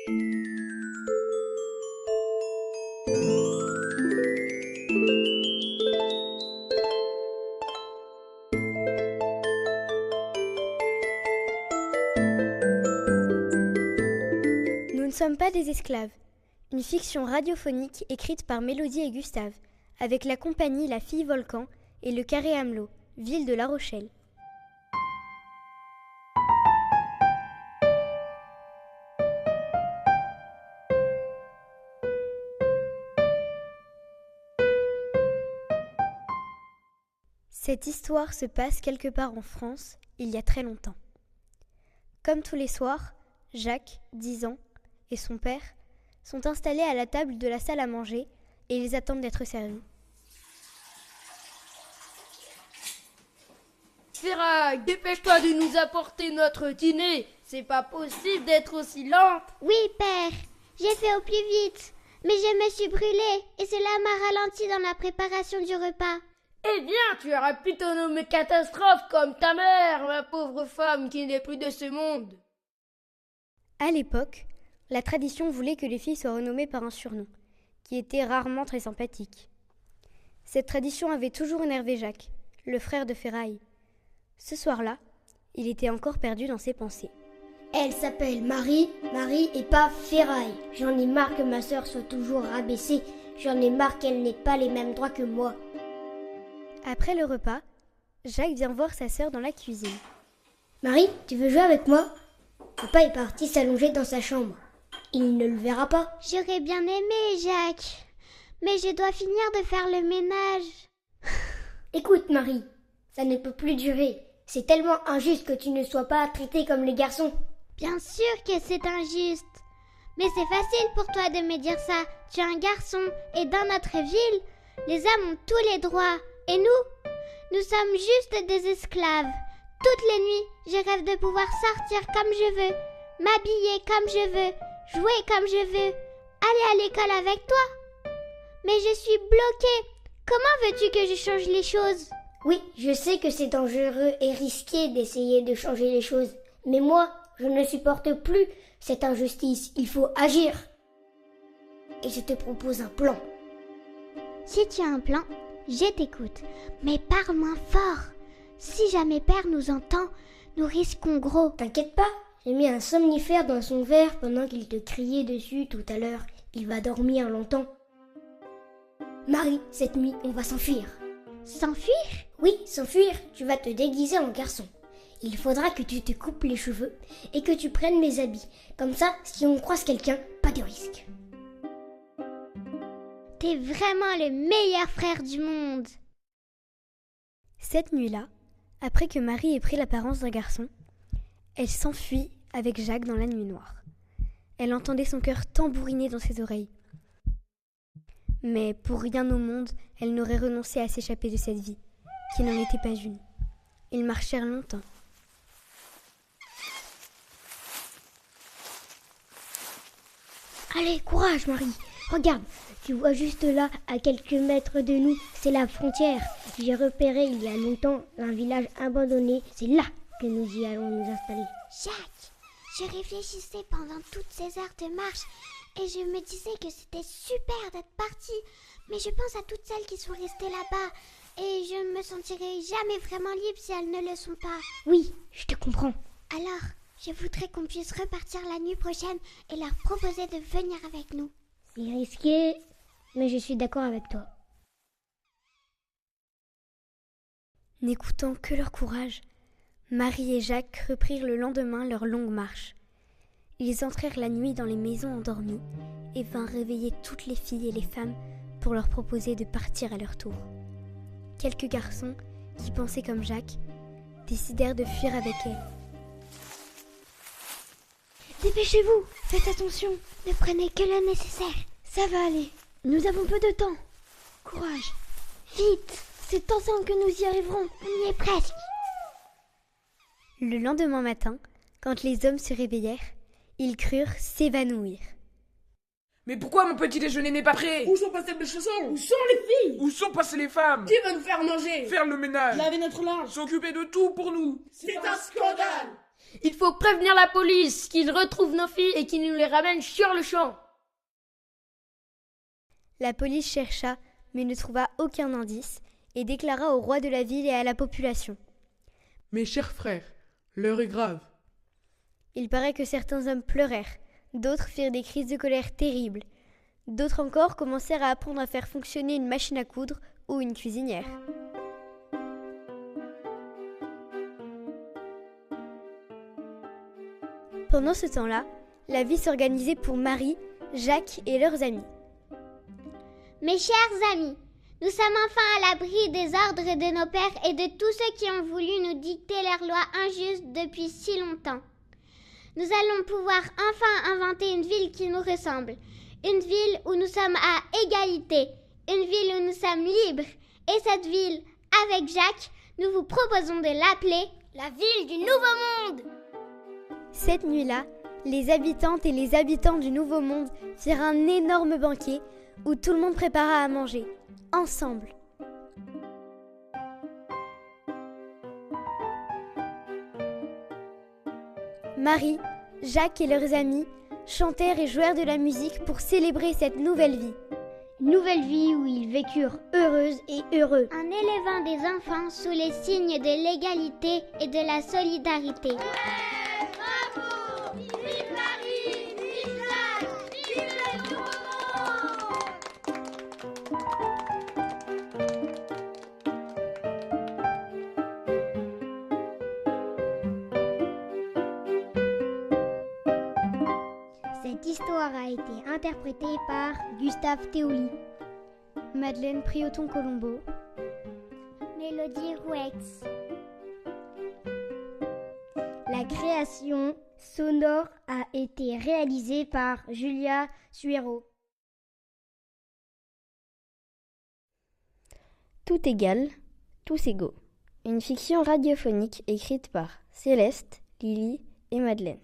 Nous ne sommes pas des esclaves. Une fiction radiophonique écrite par Mélodie et Gustave, avec la compagnie La Fille Volcan et le Carré Amelot, ville de La Rochelle. Cette histoire se passe quelque part en France, il y a très longtemps. Comme tous les soirs, Jacques, 10 ans, et son père sont installés à la table de la salle à manger et ils attendent d'être servis. Féraille, dépêche-toi de nous apporter notre dîner. C'est pas possible d'être aussi lente. Oui, père, j'ai fait au plus vite, mais je me suis brûlée et cela m'a ralenti dans la préparation du repas. Eh bien, tu aurais pu te nommer Catastrophe comme ta mère, ma pauvre femme qui n'est plus de ce monde. À l'époque, la tradition voulait que les filles soient renommées par un surnom, qui était rarement très sympathique. Cette tradition avait toujours énervé Jacques, le frère de Féraille. Ce soir-là, il était encore perdu dans ses pensées. Elle s'appelle Marie et pas Féraille. J'en ai marre que ma sœur soit toujours rabaissée. J'en ai marre qu'elle n'ait pas les mêmes droits que moi. Après le repas, Jacques vient voir sa sœur dans la cuisine. Marie, tu veux jouer avec moi? Papa est parti s'allonger dans sa chambre. Il ne le verra pas. J'aurais bien aimé, Jacques, mais je dois finir de faire le ménage. Écoute, Marie, ça ne peut plus durer. C'est tellement injuste que tu ne sois pas traitée comme les garçons. Bien sûr que c'est injuste. Mais c'est facile pour toi de me dire ça. Tu es un garçon et dans notre ville, les hommes ont tous les droits. Et nous sommes juste des esclaves. Toutes les nuits, je rêve de pouvoir sortir comme je veux, m'habiller comme je veux, jouer comme je veux, aller à l'école avec toi. Mais je suis bloquée. Comment veux-tu que je change les choses? Oui, je sais que c'est dangereux et risqué d'essayer de changer les choses. Mais moi, je ne supporte plus cette injustice. Il faut agir. Et je te propose un plan. Si tu as un plan, je t'écoute. Mais parle moins fort. Si jamais père nous entend, nous risquons gros. T'inquiète pas, j'ai mis un somnifère dans son verre pendant qu'il te criait dessus tout à l'heure. Il va dormir longtemps. Marie, cette nuit, on va s'enfuir. S'enfuir? Oui, s'enfuir. Tu vas te déguiser en garçon. Il faudra que tu te coupes les cheveux et que tu prennes mes habits. Comme ça, si on croise quelqu'un, pas de risque. T'es vraiment le meilleur frère du monde. Cette nuit-là, après que Marie ait pris l'apparence d'un garçon, elle s'enfuit avec Jacques dans la nuit noire. Elle entendait son cœur tambouriner dans ses oreilles. Mais pour rien au monde, elle n'aurait renoncé à s'échapper de cette vie, qui n'en était pas une. Ils marchèrent longtemps. Allez, courage, Marie. Regarde, tu vois juste là, à quelques mètres de nous, c'est la frontière. J'ai repéré il y a longtemps un village abandonné. C'est là que nous y allons nous installer. Jacques, je réfléchissais pendant toutes ces heures de marche et je me disais que c'était super d'être partie. Mais je pense à toutes celles qui sont restées là-bas et je ne me sentirai jamais vraiment libre si elles ne le sont pas. Oui, je te comprends. Alors, je voudrais qu'on puisse repartir la nuit prochaine et leur proposer de venir avec nous. C'est risqué, mais je suis d'accord avec toi. N'écoutant que leur courage, Marie et Jacques reprirent le lendemain leur longue marche. Ils entrèrent la nuit dans les maisons endormies et vinrent réveiller toutes les filles et les femmes pour leur proposer de partir à leur tour. Quelques garçons, qui pensaient comme Jacques, décidèrent de fuir avec elle. Dépêchez-vous, faites attention, ne prenez que le nécessaire. Ça va aller, nous avons peu de temps. Courage. Vite, c'est ensemble que nous y arriverons. On y est presque. Le lendemain matin, quand les hommes se réveillèrent, ils crurent s'évanouir. Mais pourquoi mon petit déjeuner n'est pas prêt? Où sont passées mes chaussons? Où sont les filles? Où sont passées les femmes? Qui va nous faire manger? Faire le ménage. Laver notre linge. S'occuper de tout pour nous. C'est un scandale. Il faut prévenir la police, qu'ils retrouvent nos filles et qu'ils nous les ramènent sur le champ. La police chercha, mais ne trouva aucun indice, et déclara au roi de la ville et à la population. Mes chers frères, l'heure est grave. Il paraît que certains hommes pleurèrent, d'autres firent des crises de colère terribles, d'autres encore commencèrent à apprendre à faire fonctionner une machine à coudre ou une cuisinière. Pendant ce temps-là, la vie s'organisait pour Marie, Jacques et leurs amis. Mes chers amis, nous sommes enfin à l'abri des ordres de nos pères et de tous ceux qui ont voulu nous dicter leurs lois injustes depuis si longtemps. Nous allons pouvoir enfin inventer une ville qui nous ressemble, une ville où nous sommes à égalité, une ville où nous sommes libres. Et cette ville, avec Jacques, nous vous proposons de l'appeler la ville du Nouveau Monde. Cette nuit-là, les habitantes et les habitants du Nouveau Monde firent un énorme banquet où tout le monde prépara à manger, ensemble. Marie, Jacques et leurs amis chantèrent et jouèrent de la musique pour célébrer cette nouvelle vie. Une nouvelle vie où ils vécurent heureuses et heureux. En élevant des enfants sous les signes de l'égalité et de la solidarité. Cette histoire a été interprétée par Gustave Théouli, Madeleine Prioton-Colombo, Mélodie Rouex. La création sonore a été réalisée par Julia Suero. Tout égal, tous égaux. Une fiction radiophonique écrite par Céleste, Lily et Madeleine,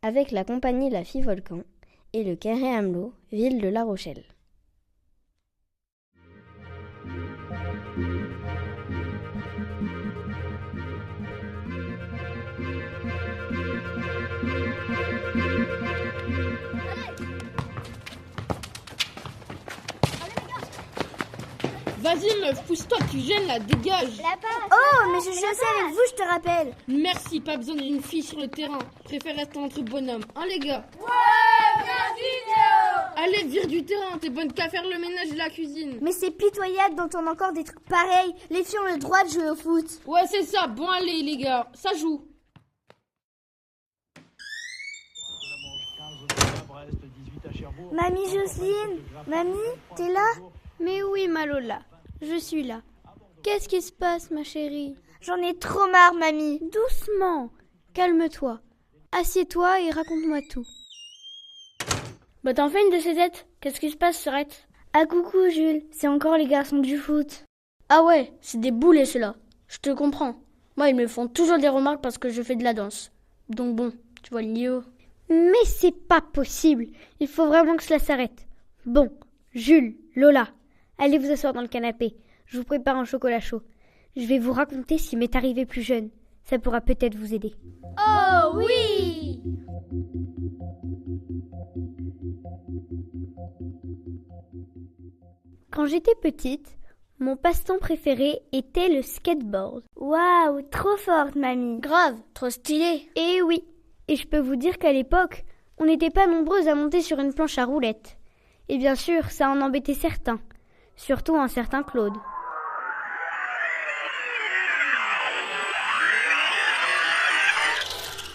avec la compagnie La Fille Volcan et le Carré Amelot, ville de La Rochelle. Vas-y meuf, pousse-toi, tu gênes là, dégage. Oh, mais je suis assez avec vous, je te rappelle. Merci, pas besoin d'une fille sur le terrain. Préfère rester entre bonhommes, hein les gars? Ouais, vas-y, Allez, vire du terrain, t'es bonne qu'à faire le ménage et la cuisine. Mais c'est pitoyable d'entendre encore des trucs pareils. Les filles ont le droit de jouer au foot. Ouais, c'est ça, bon allez les gars, ça joue. Mamie Jocelyne, mamie, t'es là? Mais oui, ma Lola, je suis là. Qu'est-ce qui se passe, ma chérie? J'en ai trop marre, mamie. Doucement, calme-toi. Assieds-toi et raconte-moi tout. Bah t'en fais une de ces têtes? Qu'est-ce qui se passe, Serette? Ah coucou Jules, c'est encore les garçons du foot. Ah ouais, c'est des boulets ceux-là. Je te comprends. Moi, ils me font toujours des remarques parce que je fais de la danse. Donc bon, tu vois le niveau. Mais c'est pas possible. Il faut vraiment que cela s'arrête. Bon, Jules, Lola, allez vous asseoir dans le canapé. Je vous prépare un chocolat chaud. Je vais vous raconter ce qui m'est arrivé plus jeune. Ça pourra peut-être vous aider. Oh oui! Quand j'étais petite, mon passe-temps préféré était le skateboard. Waouh, trop forte, mamie. Grave, trop stylé. Eh oui, et je peux vous dire qu'à l'époque, on n'était pas nombreuses à monter sur une planche à roulettes. Et bien sûr, ça en embêtait certains, surtout un certain Claude.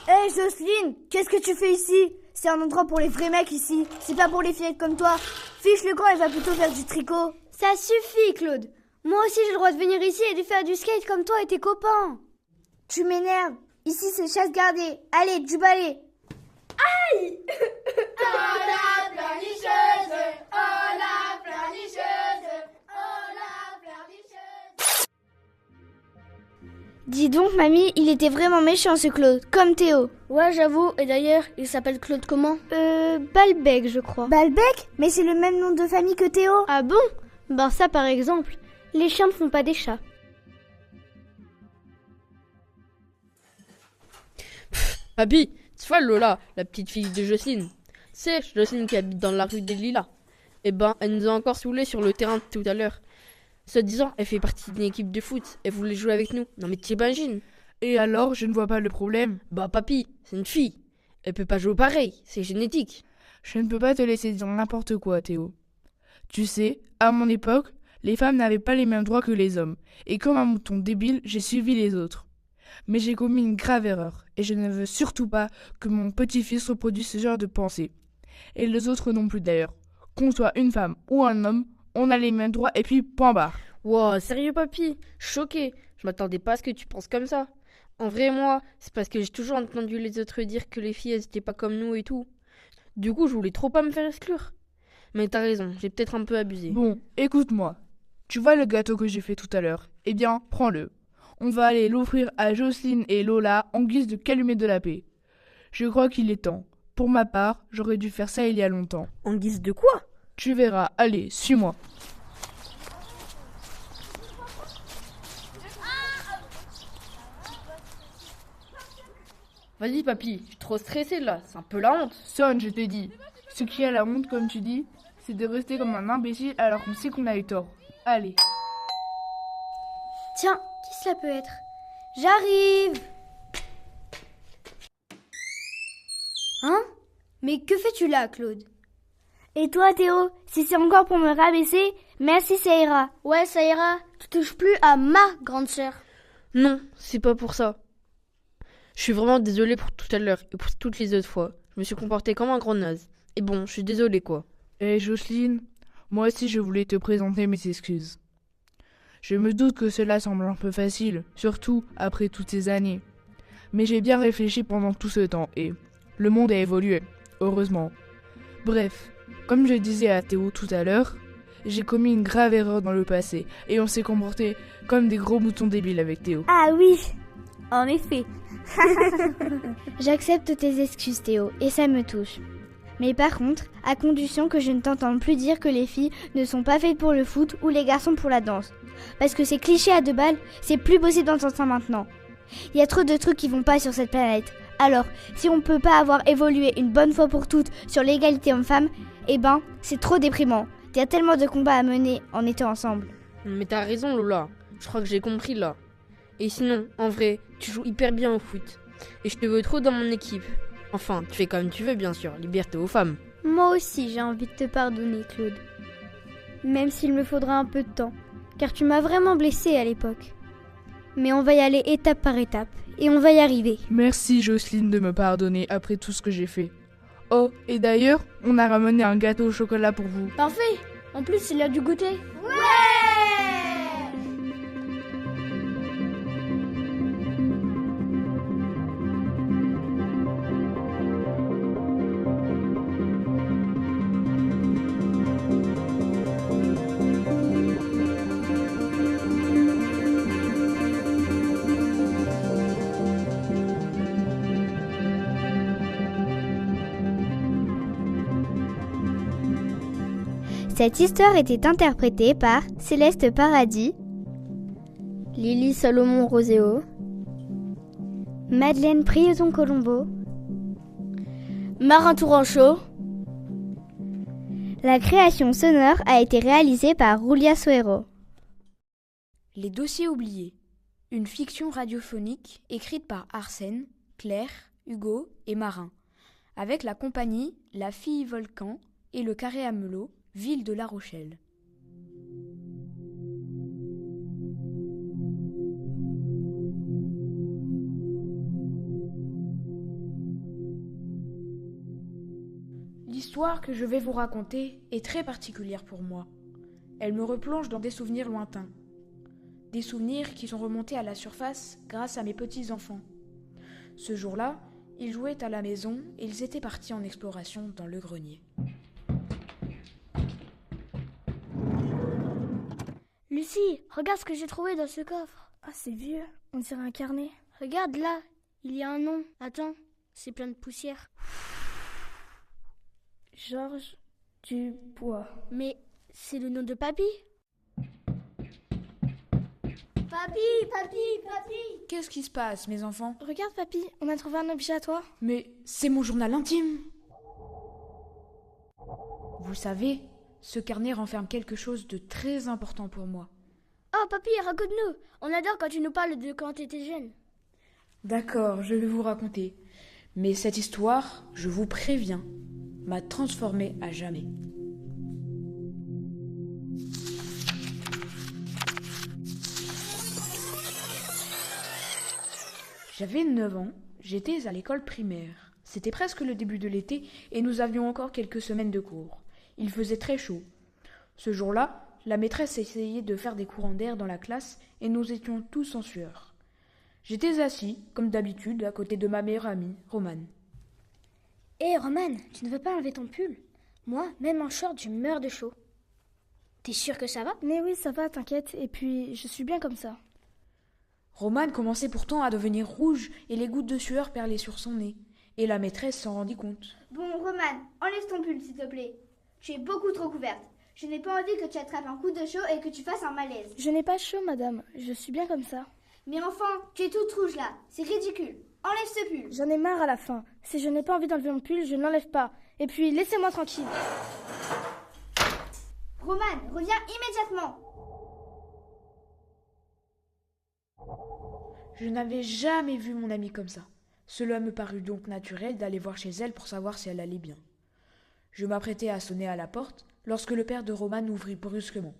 Hé Jocelyne, qu'est-ce que tu fais ici? C'est un endroit pour les vrais mecs ici, c'est pas pour les fillettes comme toi. Fiche le camp, elle va plutôt faire du tricot. Ça suffit, Claude. Moi aussi j'ai le droit de venir ici et de faire du skate comme toi et tes copains. Tu m'énerves. Ici c'est chasse gardée. Allez, du balai. Oh la pleurnicheuse, oh la pleurnicheuse, oh la pleurnicheuse. Dis donc, mamie, il était vraiment méchant ce Claude, comme Théo. Ouais, j'avoue. Et d'ailleurs, il s'appelle Claude comment? Balbec, je crois. Balbec? Mais c'est le même nom de famille que Théo. Ah bon? Ben ça par exemple, les chiens ne font pas des chats. Papy, tu vois Lola, la petite fille de Jocelyne. C'est Jocelyne qui habite dans la rue des Lilas. Eh ben, elle nous a encore saoulés sur le terrain tout à l'heure. Soi-disant, elle fait partie d'une équipe de foot. Elle voulait jouer avec nous. Non mais t'imagines? Et alors, je ne vois pas le problème. Bah papy, c'est une fille. Elle peut pas jouer pareil, c'est génétique. Je ne peux pas te laisser dire n'importe quoi, Théo. Tu sais, à mon époque, les femmes n'avaient pas les mêmes droits que les hommes. Et comme un mouton débile, j'ai suivi les autres. Mais j'ai commis une grave erreur. Et je ne veux surtout pas que mon petit-fils reproduise ce genre de pensée. Et les autres non plus d'ailleurs. Qu'on soit une femme ou un homme, on a les mêmes droits et puis point barre. Wow, sérieux papy? Choqué. Je m'attendais pas à ce que tu penses comme ça. En vrai, moi, c'est parce que j'ai toujours entendu les autres dire que les filles, elles étaient pas comme nous et tout. Du coup, je voulais trop pas me faire exclure. Mais t'as raison, j'ai peut-être un peu abusé. Bon, écoute-moi. Tu vois le gâteau que j'ai fait tout à l'heure? Eh bien, prends-le. On va aller l'offrir à Jocelyne et Lola en guise de calumet de la paix. Je crois qu'il est temps. Pour ma part, j'aurais dû faire ça il y a longtemps. En guise de quoi? Tu verras. Allez, suis-moi. Vas-y papy, je suis trop stressée là, c'est un peu la honte. Sonne, je t'ai dit. Ce qui a la honte, comme tu dis, c'est de rester comme un imbécile alors qu'on sait qu'on a eu tort. Allez. Tiens, qui cela peut être? J'arrive! Hein? Mais que fais-tu là, Claude? Et toi, Théo, si c'est encore pour me rabaisser, merci, ça ira. Ouais, ça ira. Tu touches plus à ma grande sœur. Non, c'est pas pour ça. Je suis vraiment désolée pour tout à l'heure et pour toutes les autres fois. Je me suis comportée comme un gros naze. Et bon, je suis désolée quoi. Eh Jocelyne, moi aussi je voulais te présenter mes excuses. Je me doute que cela semble un peu facile, surtout après toutes ces années. Mais j'ai bien réfléchi pendant tout ce temps et le monde a évolué, heureusement. Bref, comme je disais à Théo tout à l'heure, j'ai commis une grave erreur dans le passé et on s'est comporté comme des gros moutons débiles avec Théo. Ah oui, en effet. J'accepte tes excuses, Théo, et ça me touche. Mais par contre, à condition que je ne t'entende plus dire que les filles ne sont pas faites pour le foot ou les garçons pour la danse. Parce que ces clichés à deux balles, c'est plus possible d'entendre ça maintenant. Il y a trop de trucs qui vont pas sur cette planète. Alors, si on peut pas avoir évolué une bonne fois pour toutes sur l'égalité homme-femme, eh ben, c'est trop déprimant. Il y a tellement de combats à mener en étant ensemble. Mais t'as raison Lola, je crois que j'ai compris là. Et sinon, en vrai, tu joues hyper bien au foot. Et je te veux trop dans mon équipe. Enfin, tu fais comme tu veux bien sûr, liberté aux femmes. Moi aussi, j'ai envie de te pardonner, Claude. Même s'il me faudra un peu de temps, car tu m'as vraiment blessée à l'époque. Mais on va y aller étape par étape, et on va y arriver. Merci Jocelyne de me pardonner après tout ce que j'ai fait. Oh, et d'ailleurs, on a ramené un gâteau au chocolat pour vous. Parfait. En plus, c'est l'heure du goûter. Cette histoire était interprétée par Céleste Paradis, Lily Salomon Roséo, Madeleine Prieton-Colombo. Marin Tourancho. La création sonore a été réalisée par Roulia Suero. Les dossiers oubliés. Une fiction radiophonique écrite par Arsène, Claire, Hugo et Marin, avec la compagnie La Fille Volcan et le Carré à Melot, ville de La Rochelle. L'histoire que je vais vous raconter est très particulière pour moi. Elle me replonge dans des souvenirs lointains. Des souvenirs qui sont remontés à la surface grâce à mes petits-enfants. Ce jour-là, ils jouaient à la maison et ils étaient partis en exploration dans le grenier. Lucie, regarde ce que j'ai trouvé dans ce coffre. Ah, c'est vieux, on dirait un carnet. Regarde là, il y a un nom. Attends, c'est plein de poussière. Georges Dubois. Mais c'est le nom de papy. Papy. Qu'est-ce qui se passe, mes enfants? Regarde, papy, on a trouvé un objet à toi. Mais c'est mon journal intime. Vous savez, ce carnet renferme quelque chose de très important pour moi. Oh, papy, raconte-nous. On adore quand tu nous parles de quand tu étais jeune. D'accord, je vais vous raconter. Mais cette histoire, je vous préviens, m'a transformée à jamais. J'avais 9 ans, j'étais à l'école primaire. C'était presque le début de l'été et nous avions encore quelques semaines de cours. Il faisait très chaud. Ce jour-là, la maîtresse essayait de faire des courants d'air dans la classe et nous étions tous en sueur. J'étais assis, comme d'habitude, à côté de ma meilleure amie, Romane. Hé, Romane, tu ne veux pas enlever ton pull? Moi, même en short, je meurs de chaud. T'es sûre que ça va? Mais oui, ça va, t'inquiète. Et puis, je suis bien comme ça. Romane commençait pourtant à devenir rouge et les gouttes de sueur perlaient sur son nez. Et la maîtresse s'en rendit compte. Bon, Romane, enlève ton pull, s'il te plaît. Tu es beaucoup trop couverte. Je n'ai pas envie que tu attrapes un coup de chaud et que tu fasses un malaise. Je n'ai pas chaud, madame. Je suis bien comme ça. Mais enfin, tu es toute rouge là. C'est ridicule. Enlève ce pull. J'en ai marre à la fin. Si je n'ai pas envie d'enlever mon pull, je ne l'enlève pas. Et puis, laissez-moi tranquille. Romane, reviens immédiatement. Je n'avais jamais vu mon amie comme ça. Cela me parut donc naturel d'aller voir chez elle pour savoir si elle allait bien. Je m'apprêtais à sonner à la porte lorsque le père de Romane ouvrit brusquement.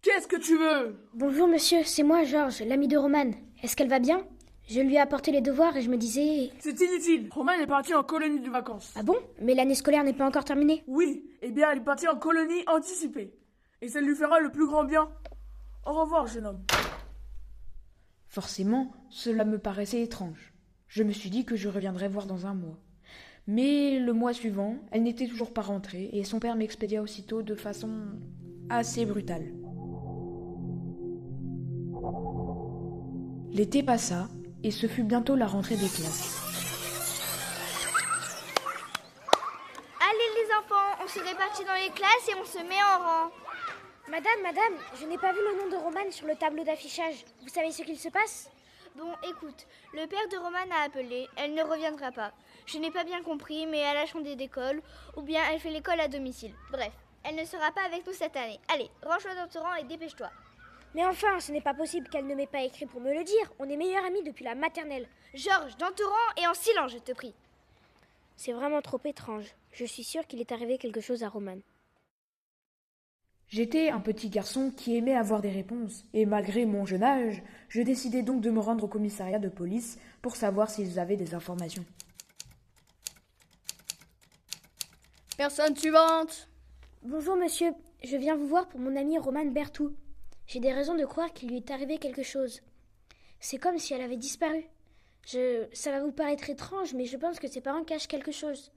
Qu'est-ce que tu veux? Bonjour, monsieur, c'est moi, Georges, l'ami de Romane. Est-ce qu'elle va bien? Je lui ai apporté les devoirs et je me disais... C'est inutile. Roman est parti en colonie de vacances. Ah bon? Mais l'année scolaire n'est pas encore terminée. Oui, eh bien elle est partie en colonie anticipée. Et ça lui fera le plus grand bien. Au revoir, jeune homme. Forcément, cela me paraissait étrange. Je me suis dit que je reviendrais voir dans un mois. Mais le mois suivant, elle n'était toujours pas rentrée et son père m'expédia aussitôt de façon assez brutale. L'été passa et ce fut bientôt la rentrée des classes. Allez les enfants, on se répartit dans les classes et on se met en rang. Madame, je n'ai pas vu le nom de Romane sur le tableau d'affichage. Vous savez ce qu'il se passe? Bon, écoute, le père de Romane a appelé, elle ne reviendra pas. Je n'ai pas bien compris, mais elle a changé d'école, ou bien elle fait l'école à domicile. Bref, elle ne sera pas avec nous cette année. Allez, range-toi dans ton rang et dépêche-toi. Mais enfin, ce n'est pas possible qu'elle ne m'ait pas écrit pour me le dire. On est meilleurs amis depuis la maternelle. Georges, dans ton rang et en silence, je te prie. C'est vraiment trop étrange. Je suis sûre qu'il est arrivé quelque chose à Romane. J'étais un petit garçon qui aimait avoir des réponses, et malgré mon jeune âge, je décidai donc de me rendre au commissariat de police pour savoir s'ils avaient des informations. Personne suivante. Bonjour monsieur, je viens vous voir pour mon amie Romane Berthoud. J'ai des raisons de croire qu'il lui est arrivé quelque chose. C'est comme si elle avait disparu. Ça va vous paraître étrange, mais je pense que ses parents cachent quelque chose.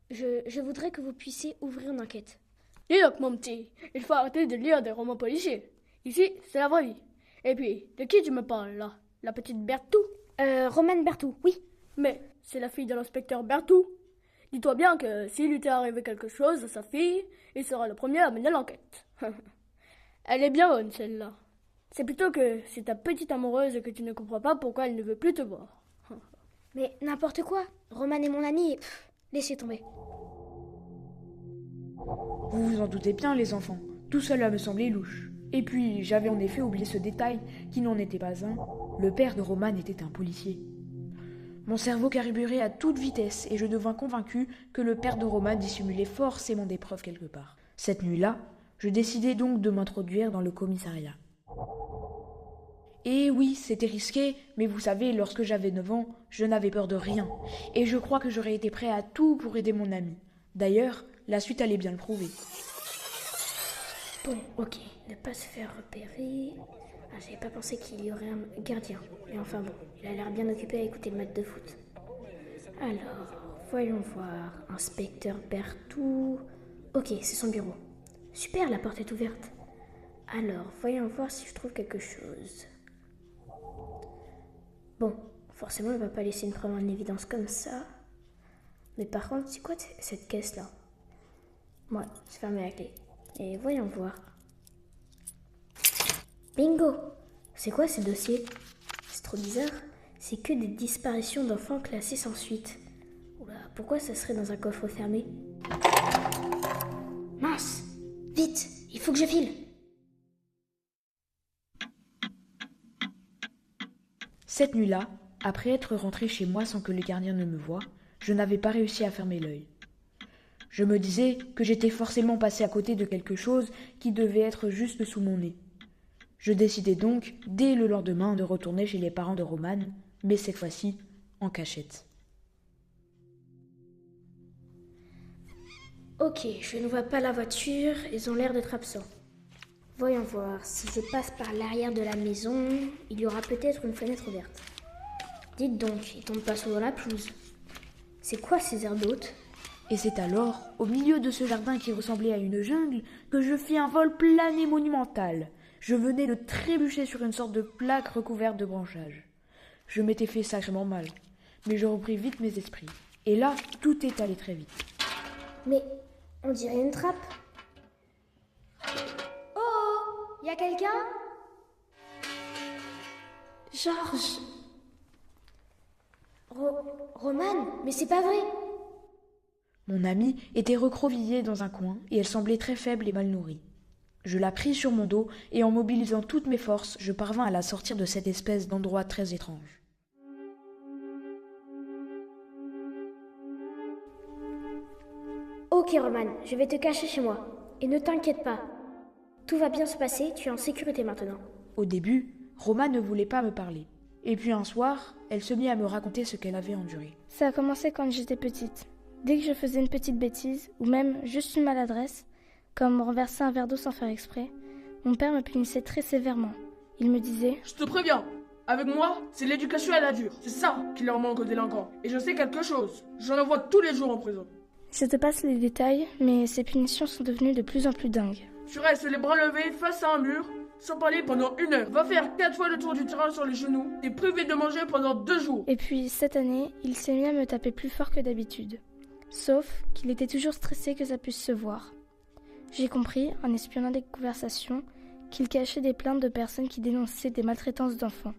Je voudrais que vous puissiez ouvrir une enquête. Dis donc, mon petit, il faut arrêter de lire des romans policiers. Ici, c'est la vraie vie. Et puis, de qui tu me parles, là? La petite Berthoud? Romane Berthoud, oui. Mais c'est la fille de l'inspecteur Berthoud. Dis-toi bien que s'il lui était arrivé quelque chose à sa fille, il sera le premier à mener l'enquête. Elle est bien bonne, celle-là. C'est plutôt que c'est ta petite amoureuse et que tu ne comprends pas pourquoi elle ne veut plus te voir. Mais n'importe quoi. Romane est mon amie. Laissez tomber. Vous vous en doutez bien, les enfants. Tout cela me semblait louche. Et puis, j'avais en effet oublié ce détail qui n'en était pas un. Le père de Romane était un policier. Mon cerveau carburait à toute vitesse et je devins convaincu que le père de Romane dissimulait forcément des preuves quelque part. Cette nuit-là, je décidai donc de m'introduire dans le commissariat. Et oui, c'était risqué, mais vous savez, lorsque j'avais 9 ans, je n'avais peur de rien. Et je crois que j'aurais été prêt à tout pour aider mon ami. D'ailleurs, la suite allait bien le prouver. Bon, ok, ne pas se faire repérer. Ah, j'avais pas pensé qu'il y aurait un gardien. Mais enfin bon, il a l'air bien occupé à écouter le match de foot. Alors, voyons voir. Inspecteur Berthoud. Ok, c'est son bureau. Super, la porte est ouverte. Alors, voyons voir si je trouve quelque chose. Bon, forcément, il va pas laisser une preuve en évidence comme ça. Mais par contre, c'est quoi cette caisse-là? Ouais, c'est fermé à clé. Et voyons voir. Bingo! C'est quoi ces dossiers? C'est trop bizarre. C'est que des disparitions d'enfants classés sans suite. Oula, pourquoi ça serait dans un coffre fermé? Mince! Vite! Il faut que je file! Cette nuit-là, après être rentré chez moi sans que les gardiens ne me voient, je n'avais pas réussi à fermer l'œil. Je me disais que j'étais forcément passé à côté de quelque chose qui devait être juste sous mon nez. Je décidai donc, dès le lendemain, de retourner chez les parents de Romane, mais cette fois-ci, en cachette. Ok, je ne vois pas la voiture, ils ont l'air d'être absents. Voyons voir, si je passe par l'arrière de la maison, il y aura peut-être une fenêtre ouverte. Dites donc, ils tombent pas souvent dans la pelouse. C'est quoi ces herbes hautes? Et c'est alors, au milieu de ce jardin qui ressemblait à une jungle, que je fis un vol plané monumental. Je venais de trébucher sur une sorte de plaque recouverte de branchages. Je m'étais fait sacrément mal, mais je repris vite mes esprits. Et là, tout est allé très vite. Mais on dirait une trappe. Y a quelqu'un? Georges. Romane, mais c'est pas vrai. Mon amie était recroquevillée dans un coin et elle semblait très faible et mal nourrie. Je la pris sur mon dos et en mobilisant toutes mes forces, je parvins à la sortir de cette espèce d'endroit très étrange. Ok Romane, je vais te cacher chez moi. Et ne t'inquiète pas. Tout va bien se passer, tu es en sécurité maintenant. Au début, Romane ne voulait pas me parler. Et puis un soir, elle se mit à me raconter ce qu'elle avait enduré. Ça a commencé quand j'étais petite. Dès que je faisais une petite bêtise, ou même juste une maladresse, comme renverser un verre d'eau sans faire exprès, mon père me punissait très sévèrement. Il me disait « Je te préviens, avec moi, c'est l'éducation à la dure. C'est ça qui leur manque aux délinquants. Et je sais quelque chose, j'en vois tous les jours en prison. » Je te passe les détails, mais ces punitions sont devenues de plus en plus dingues. Tu restes les bras levés face à un mur, sans parler pendant 1 heure. Va faire 4 fois le tour du terrain sur les genoux et privé de manger pendant 2 jours. Et puis, cette année, il s'est mis à me taper plus fort que d'habitude. Sauf qu'il était toujours stressé que ça puisse se voir. J'ai compris, en espionnant des conversations, qu'il cachait des plaintes de personnes qui dénonçaient des maltraitances d'enfants.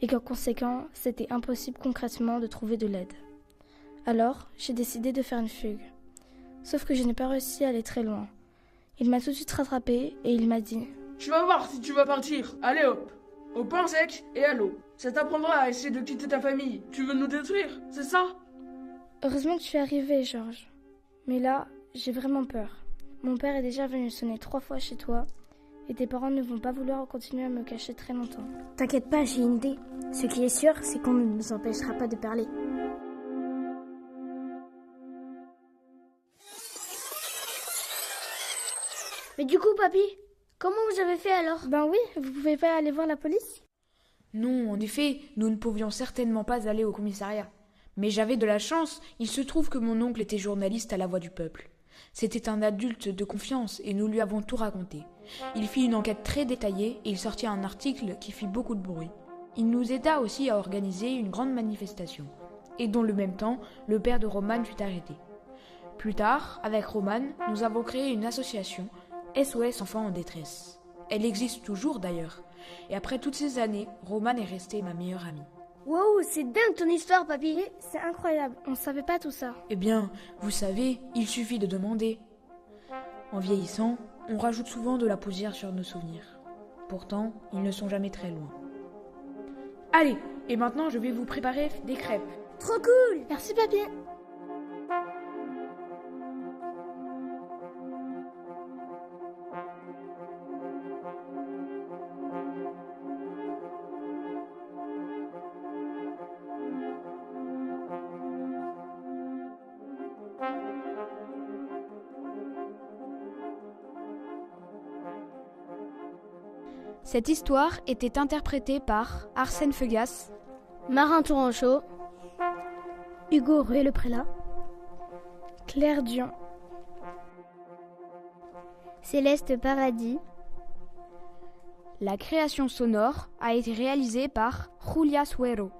Et qu'en conséquent, c'était impossible concrètement de trouver de l'aide. Alors, j'ai décidé de faire une fugue. Sauf que je n'ai pas réussi à aller très loin. Il m'a tout de suite rattrapé et il m'a dit « Tu vas voir si tu vas partir. Allez hop, au pain sec et à l'eau. Ça t'apprendra à essayer de quitter ta famille. Tu veux nous détruire, c'est ça ?» Heureusement que tu es arrivé, Georges. Mais là, j'ai vraiment peur. Mon père est déjà venu sonner 3 fois chez toi et tes parents ne vont pas vouloir continuer à me cacher très longtemps. T'inquiète pas, j'ai une idée. Ce qui est sûr, c'est qu'on ne nous empêchera pas de parler. Mais du coup, papy, comment vous avez fait alors? Ben oui, vous pouvez pas aller voir la police? Non, en effet, nous ne pouvions certainement pas aller au commissariat. Mais j'avais de la chance, il se trouve que mon oncle était journaliste à La Voix du Peuple. C'était un adulte de confiance et nous lui avons tout raconté. Il fit une enquête très détaillée et il sortit un article qui fit beaucoup de bruit. Il nous aida aussi à organiser une grande manifestation. Et dans le même temps, le père de Romane fut arrêté. Plus tard, avec Romane, nous avons créé une association, SOS Enfants en détresse. Elle existe toujours d'ailleurs. Et après toutes ces années, Romane est restée ma meilleure amie. Wow, c'est dingue ton histoire, papy. Oui, c'est incroyable, on savait pas tout ça. Eh bien, vous savez, il suffit de demander. En vieillissant, on rajoute souvent de la poussière sur nos souvenirs. Pourtant, ils ne sont jamais très loin. Allez, et maintenant je vais vous préparer des crêpes. Trop cool. Merci, papy. Cette histoire était interprétée par Arsène Feugas, Marin Tourangeau, Hugo Rué-le-Prélat, Claire Dion, Céleste Paradis. La création sonore a été réalisée par Julia Suero.